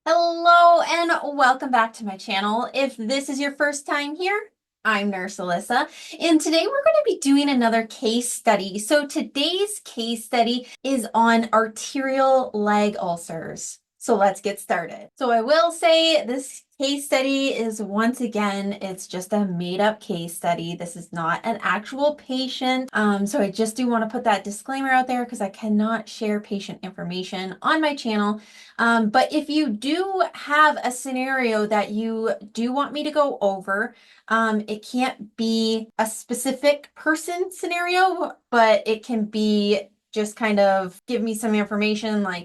Hello and welcome back to my channel. If this is your first time here, I'm Nurse Alyssa, and today we're going to be doing another case study. So today's case study is on arterial leg ulcers. So let's get started. So I will say this case study is, once again, it's just a made-up case study. This is not an actual patient. So I just do want to put that disclaimer out there because I cannot share patient information on my channel. But if you do have a scenario that you do want me to go over, it can't be a specific person scenario, but it can be just kind of give me some information like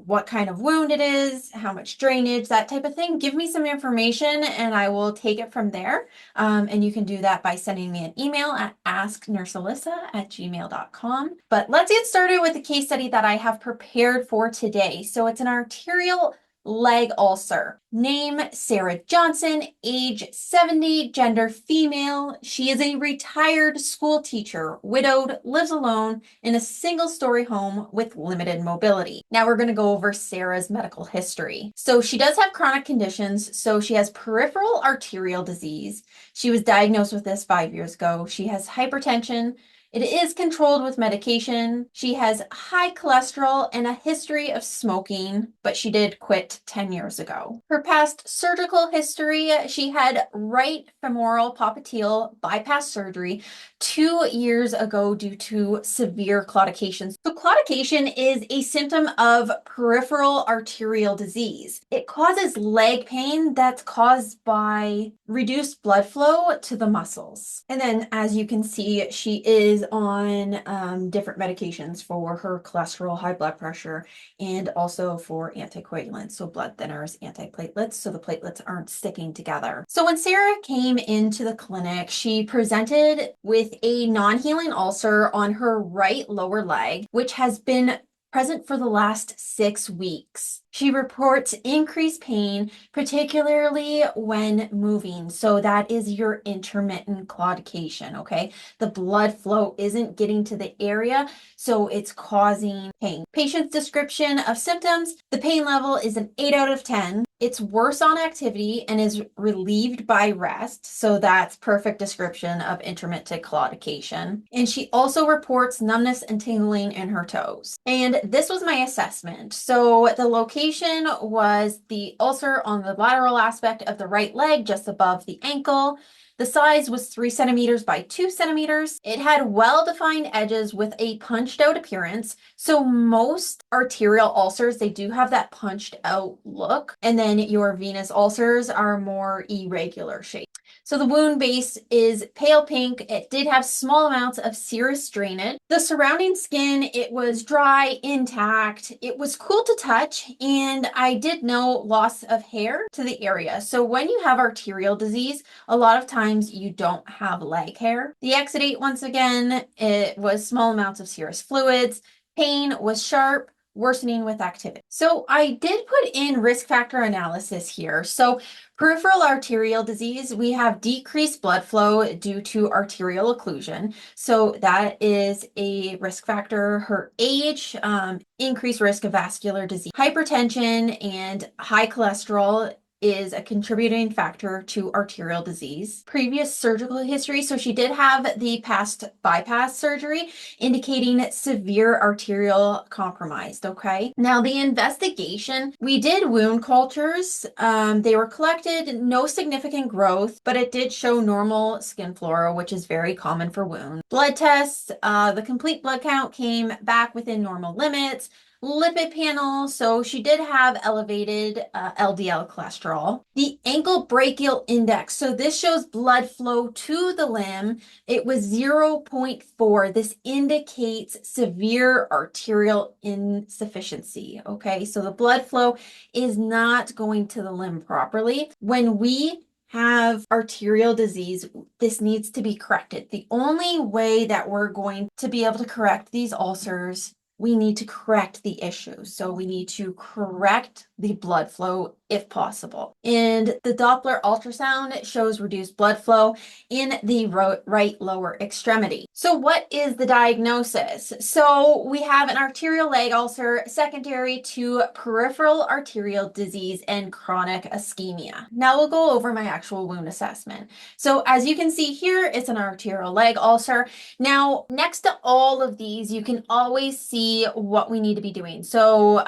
what kind of wound it is, how much drainage, that type of thing. Give me some information and I will take it from there. And you can do that by sending me an email at asknursealyssa@gmail.com. But let's get started with the case study that I have prepared for today. So it's an arterial leg ulcer. Name Sarah Johnson, age 70, gender female. She is a retired school teacher, widowed, lives alone in a single-story home with limited mobility. Now we're going to go over Sarah's medical history. So she does have chronic conditions. So she has peripheral arterial disease. She was diagnosed with this 5 years ago. She has hypertension. It is controlled with medication. She has high cholesterol and a history of smoking, but she did quit 10 years ago. Her past surgical history, she had right femoral popliteal bypass surgery 2 years ago due to severe claudication. So claudication is a symptom of peripheral arterial disease. It causes leg pain that's caused by reduced blood flow to the muscles. And then, as you can see, she is on different medications for her cholesterol, high blood pressure, and also for anticoagulants, so blood thinners, antiplatelets, so the platelets aren't sticking together. So when Sarah came into the clinic, she presented with a non-healing ulcer on her right lower leg, which has been present for the last 6 weeks. She reports increased pain, particularly when moving. So that is your intermittent claudication, okay? The blood flow isn't getting to the area, so it's causing pain. Patient's description of symptoms: the pain level is an 8 out of 10. It's worse on activity and is relieved by rest. So that's perfect description of intermittent claudication. And she also reports numbness and tingling in her toes. And this was my assessment. So the location was the ulcer on the lateral aspect of the right leg, just above the ankle. The size was 3 centimeters by 2 centimeters. It had well-defined edges with a punched out appearance. So most arterial ulcers, they do have that punched out look. And then your venous ulcers are more irregular shape. So the wound base is pale pink. It did have small amounts of serous drainage. The surrounding skin, it was dry, intact. It was cool to touch, and I did know loss of hair to the area. So when you have arterial disease, a lot of times you don't have leg hair. The exudate, once again, it was small amounts of serous fluids. Pain was sharp, worsening with activity. So I did put in risk factor analysis here. So peripheral arterial disease, we have decreased blood flow due to arterial occlusion. So that is a risk factor. Her age, increased risk of vascular disease. Hypertension and high cholesterol is a contributing factor to arterial disease. Previous surgical history, so she did have the past bypass surgery, indicating severe arterial compromise, okay? Now the investigation, we did wound cultures. They were collected, no significant growth, but it did show normal skin flora, which is very common for wounds. Blood tests, the complete blood count came back within normal limits. Lipid panel, so she did have elevated LDL cholesterol. The ankle brachial index, so this shows blood flow to the limb. It was 0.4. This indicates severe arterial insufficiency, okay? So the blood flow is not going to the limb properly. When we have arterial disease, this needs to be corrected. The only way that we're going to be able to correct these ulcers, we need to correct the issue. So we need to correct the blood flow if possible. And the Doppler ultrasound shows reduced blood flow in the right lower extremity. So what is the diagnosis? So we have an arterial leg ulcer secondary to peripheral arterial disease and chronic ischemia. Now we'll go over my actual wound assessment. So as you can see here, it's an arterial leg ulcer. Now, next to all of these, you can always see what we need to be doing. So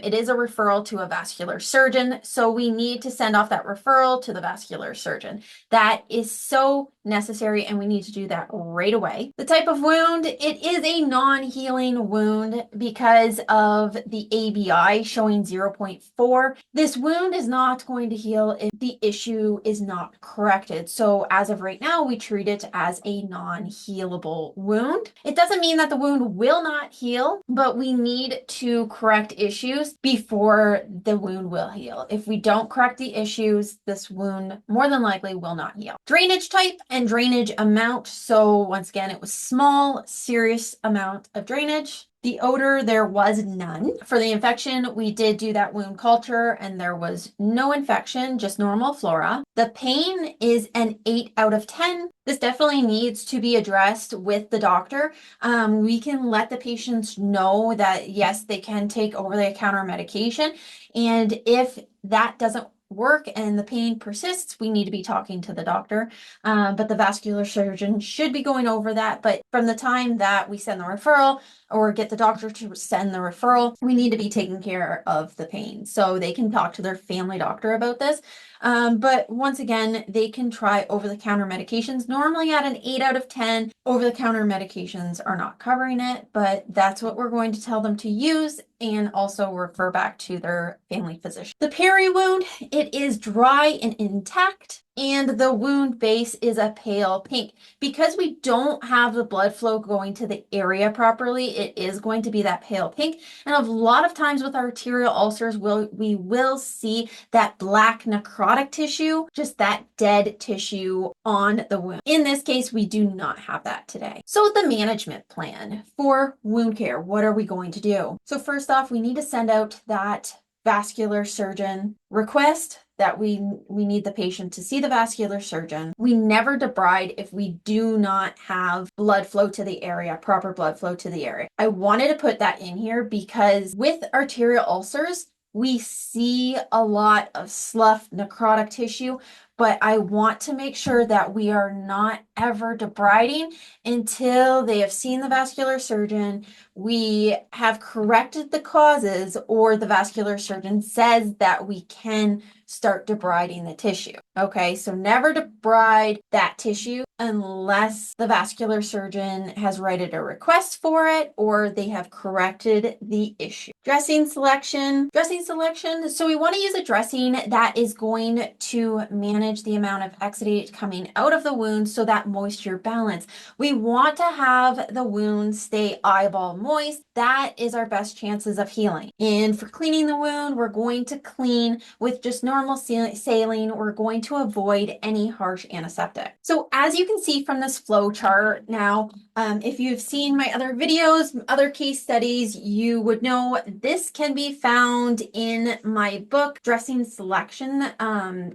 it is a referral to a vascular surgeon. So we need to send off that referral to the vascular surgeon. That is so necessary, and we need to do that right away. The type of wound, it is a non-healing wound because of the ABI showing 0.4. This wound is not going to heal if the issue is not corrected. So as of right now, we treat it as a non-healable wound. It doesn't mean that the wound will not heal, but we need to correct issues before the wound will heal. If we don't correct the issues, this wound more than likely will not heal. Drainage type and drainage amount. So once again, it was small, serious amount of drainage. The odor, there was none. For the infection, we did do that wound culture and there was no infection, just normal flora. The pain is an 8 out of 10. This definitely needs to be addressed with the doctor. We can let the patients know that yes, they can take over-the-counter medication. And if that doesn't work and the pain persists, we need to be talking to the doctor. But the vascular surgeon should be going over that. But from the time that we send the referral or get the doctor to send the referral, we need to be taking care of the pain. So they can talk to their family doctor about this. But once again, they can try over-the-counter medications. Normally at an 8 out of 10, over-the-counter medications are not covering it, but that's what we're going to tell them to use and also refer back to their family physician. The peri wound, it is dry and intact, and the wound base is a pale pink. Because we don't have the blood flow going to the area properly, it is going to be that pale pink. And a lot of times with arterial ulcers, we will see that black necrotic tissue, just that dead tissue on the wound. In this case, we do not have that today. So the management plan for wound care, what are we going to do? So first off, we need to send out that vascular surgeon request that we need the patient to see the vascular surgeon. We never debride if we do not have blood flow to the area, proper blood flow to the area. I wanted to put that in here because with arterial ulcers, we see a lot of slough, necrotic tissue, but I want to make sure that we are not ever debriding until they have seen the vascular surgeon, we have corrected the causes, or the vascular surgeon says that we can start debriding the tissue. Okay, so never debride that tissue unless the vascular surgeon has written a request for it or they have corrected the issue. Dressing selection. So we want to use a dressing that is going to manage the amount of exudate coming out of the wound so that moisture balance. We want to have the wound stay eyeball moist. That is our best chances of healing. And for cleaning the wound, we're going to clean with just normal saline. We're going to avoid any harsh antiseptic. So as you can see from this flow chart now, if you've seen my other videos, other case studies, you would know this can be found in my book, Dressing Selection,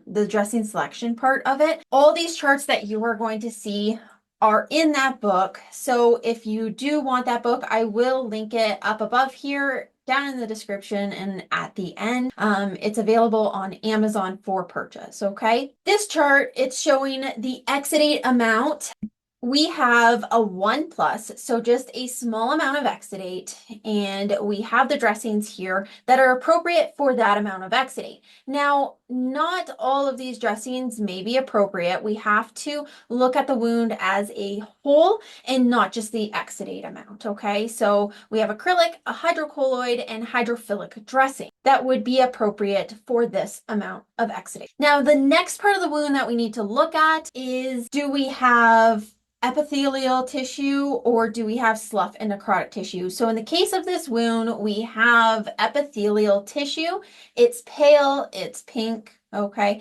the dressing selection part of it. All these charts that you are going to see are in that book. So if you do want that book, I will link it up above here, down in the description, and at the end. It's available on Amazon for purchase, okay? This chart, it's showing the exudate amount. We have a 1+, so just a small amount of exudate, and we have the dressings here that are appropriate for that amount of exudate. Now, not all of these dressings may be appropriate. We have to look at the wound as a whole and not just the exudate amount, okay? So we have acrylic, a hydrocolloid, and hydrophilic dressing that would be appropriate for this amount of exudate. Now, the next part of the wound that we need to look at is, do we have epithelial tissue or do we have slough and necrotic tissue? So in the case of this wound, we have epithelial tissue. It's pale, it's pink, Okay.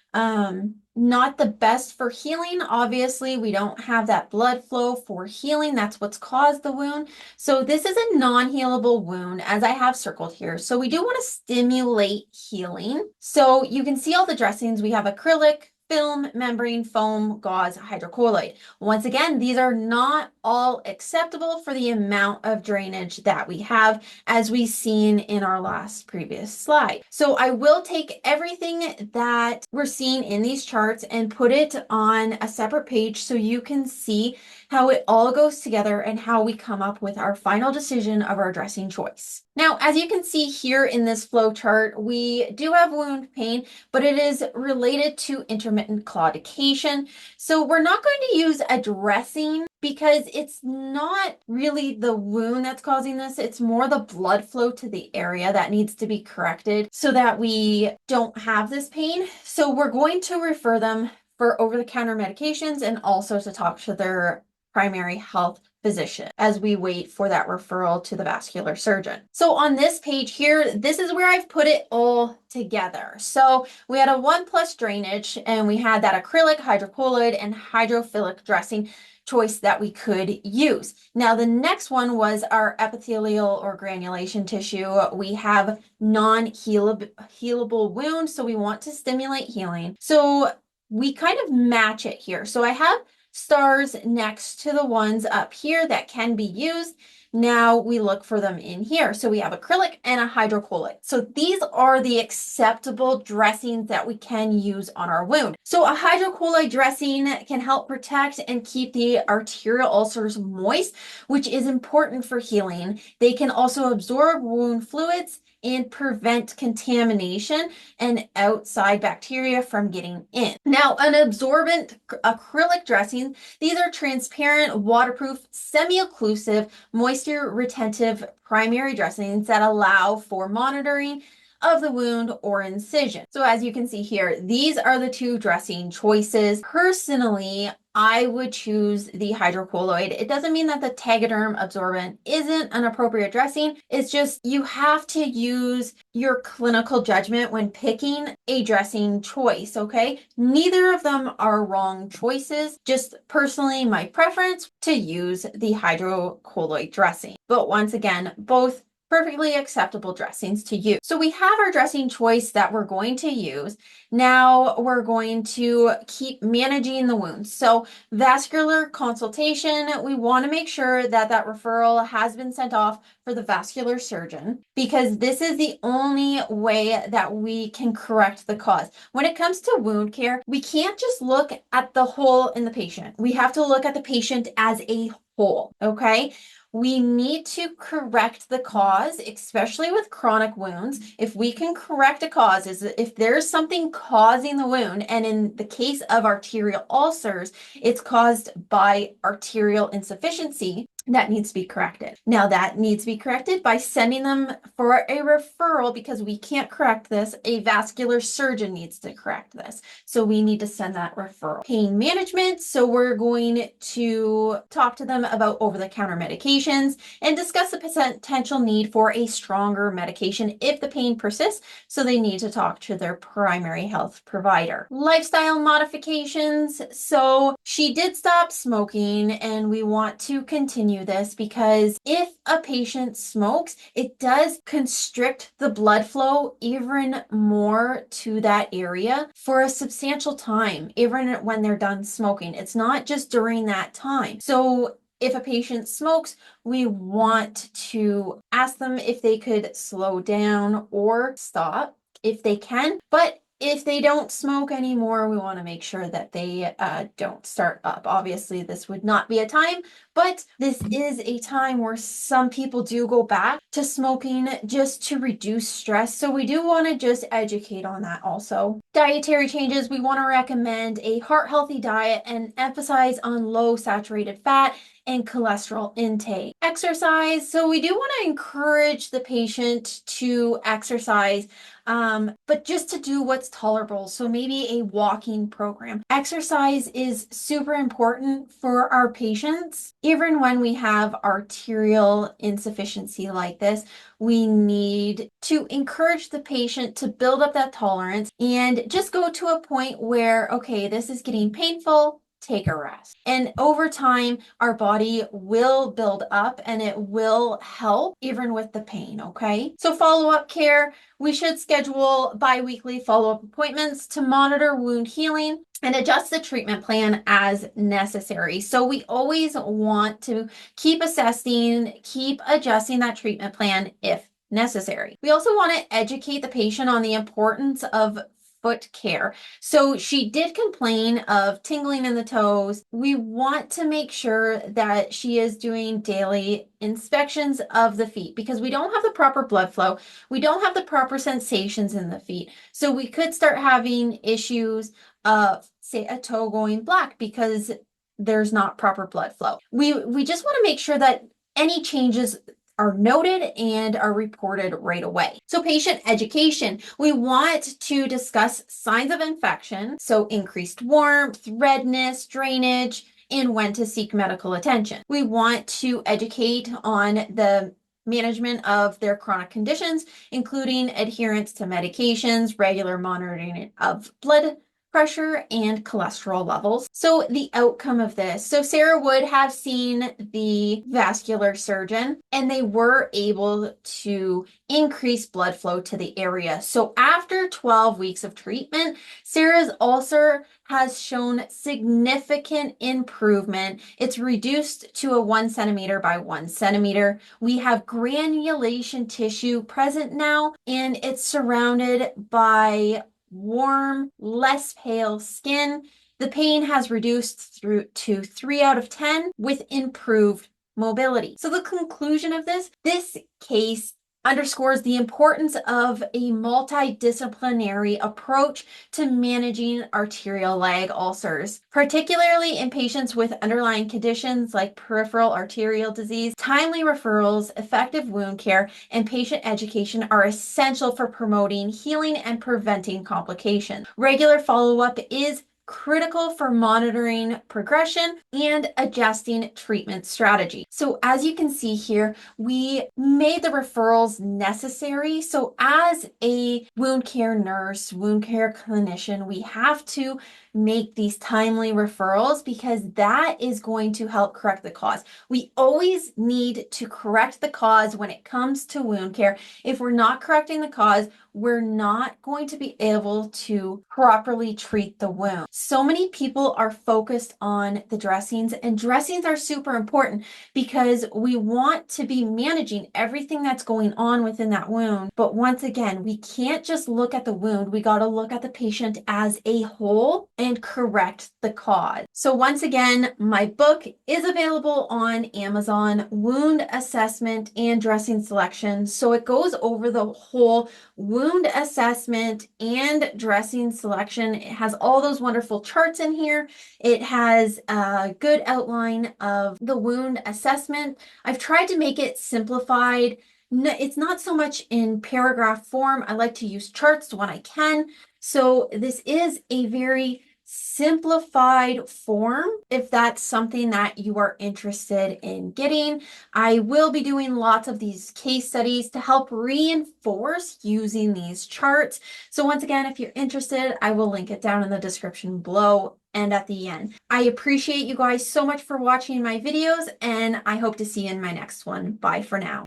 Not the best for healing. Obviously, we don't have that blood flow for healing. That's what's caused the wound. So this is a non-healable wound, as I have circled here. So we do want to stimulate healing. So you can see all the dressings. We have acrylic, film, membrane, foam, gauze, hydrocolloid. Once again, these are not all acceptable for the amount of drainage that we have, as we've seen in our last previous slide. So I will take everything that we're seeing in these charts and put it on a separate page so you can see how it all goes together and how we come up with our final decision of our dressing choice. Now, as you can see here in this flow chart, we do have wound pain, but it is related to intermittent claudication. So we're not going to use a dressing because it's not really the wound that's causing this. It's more the blood flow to the area that needs to be corrected so that we don't have this pain. So we're going to refer them for over-the-counter medications and also to talk to their primary health physician as we wait for that referral to the vascular surgeon. So on this page here, this is where I've put it all together. So we had a 1+ drainage, and we had that acrylic, hydrocolloid, and hydrophilic dressing choice that we could use. Now the next one was our epithelial or granulation tissue. We have non-healable wound, so we want to stimulate healing. So we kind of match it here. So I have stars next to the ones up here that can be used. Now we look for them in here. So we have acrylic and a hydrocolloid. So these are the acceptable dressings that we can use on our wound. So a hydrocolloid dressing can help protect and keep the arterial ulcers moist, which is important for healing. They can also absorb wound fluids and prevent contamination and outside bacteria from getting in. Now, an absorbent acrylic dressing, these are transparent, waterproof, semi-occlusive, moisture retentive primary dressings that allow for monitoring of the wound or incision. So as you can see here, these are the two dressing choices. Personally, I would choose the hydrocolloid. It doesn't mean that the Tegaderm absorbent isn't an appropriate dressing. It's just you have to use your clinical judgment when picking a dressing choice, okay? Neither of them are wrong choices. Just personally, my preference to use the hydrocolloid dressing. But once again, both perfectly acceptable dressings to use. So we have our dressing choice that we're going to use. Now we're going to keep managing the wounds. So vascular consultation, we want to make sure that that referral has been sent off for the vascular surgeon, because this is the only way that we can correct the cause. When it comes to wound care, we can't just look at the hole in the patient. We have to look at the patient as a whole, okay? We need to correct the cause, especially with chronic wounds. If we can correct a cause, is if there's something causing the wound, and in the case of arterial ulcers, it's caused by arterial insufficiency, that needs to be corrected. Now that needs to be corrected by sending them for a referral, because we can't correct this. A vascular surgeon needs to correct this. So we need to send that referral. Pain management. So we're going to talk to them about over-the-counter medications and discuss the potential need for a stronger medication if the pain persists. So they need to talk to their primary health provider. Lifestyle modifications. So she did stop smoking, and we want to continue this because if a patient smokes, it does constrict the blood flow even more to that area for a substantial time, even when they're done smoking. It's not just during that time. So if a patient smokes, we want to ask them if they could slow down or stop if they can. But if they don't smoke anymore, we want to make sure that they don't start up. Obviously, this would not be a time, but this is a time where some people do go back to smoking just to reduce stress. So we do want to just educate on that also. Dietary changes, we want to recommend a heart-healthy diet and emphasize on low saturated fat and cholesterol intake. Exercise, so we do want to encourage the patient to exercise but just to do what's tolerable. So maybe a walking program. Exercise is super important for our patients. Even when we have arterial insufficiency like this, we need to encourage the patient to build up that tolerance and just go to a point where, okay, this is getting painful. Take a rest. And over time, our body will build up and it will help even with the pain, okay? So follow-up care, we should schedule bi-weekly follow-up appointments to monitor wound healing and adjust the treatment plan as necessary. So we always want to keep assessing, keep adjusting that treatment plan if necessary. We also want to educate the patient on the importance of foot care. So she did complain of tingling in the toes. We want to make sure that she is doing daily inspections of the feet because we don't have the proper blood flow. We don't have the proper sensations in the feet. So we could start having issues of, say, a toe going black because there's not proper blood flow. We just want to make sure that any changes are noted and are reported right away. So patient education, we want to discuss signs of infection, so increased warmth, redness, drainage, and when to seek medical attention. We want to educate on the management of their chronic conditions, including adherence to medications, regular monitoring of blood pressure and cholesterol levels. So the outcome of this, so Sarah would have seen the vascular surgeon and they were able to increase blood flow to the area. So after 12 weeks of treatment, Sarah's ulcer has shown significant improvement. It's reduced to a 1 centimeter by 1 centimeter. We have granulation tissue present now, and it's surrounded by warm, less pale skin. The pain has reduced through to 3 out of 10 with improved mobility. So the conclusion of this case underscores the importance of a multidisciplinary approach to managing arterial leg ulcers, particularly in patients with underlying conditions like peripheral arterial disease. Timely referrals, effective wound care, and patient education are essential for promoting healing and preventing complications. Regular follow-up is critical for monitoring progression and adjusting treatment strategy. So as you can see here, we made the referrals necessary. So as a wound care nurse, wound care clinician, we have to make these timely referrals because that is going to help correct the cause. We always need to correct the cause when it comes to wound care. If we're not correcting the cause, we're not going to be able to properly treat the wound. So many people are focused on the dressings, and dressings are super important because we want to be managing everything that's going on within that wound. But once again, we can't just look at the wound. We got to look at the patient as a whole and correct the cause. So once again, my book is available on Amazon, Wound Assessment and Dressing Selection. So it goes over the whole wound assessment and dressing selection. It has all those wonderful charts in here. It has a good outline of the wound assessment. I've tried to make it simplified. It's not so much in paragraph form. I like to use charts when I can. So this is a very simplified form if that's something that you are interested in getting. I will be doing lots of these case studies to help reinforce using these charts. So once again, if you're interested, I will link it down in the description below and at the end. I appreciate you guys so much for watching my videos, and I hope to see you in my next one. Bye for now.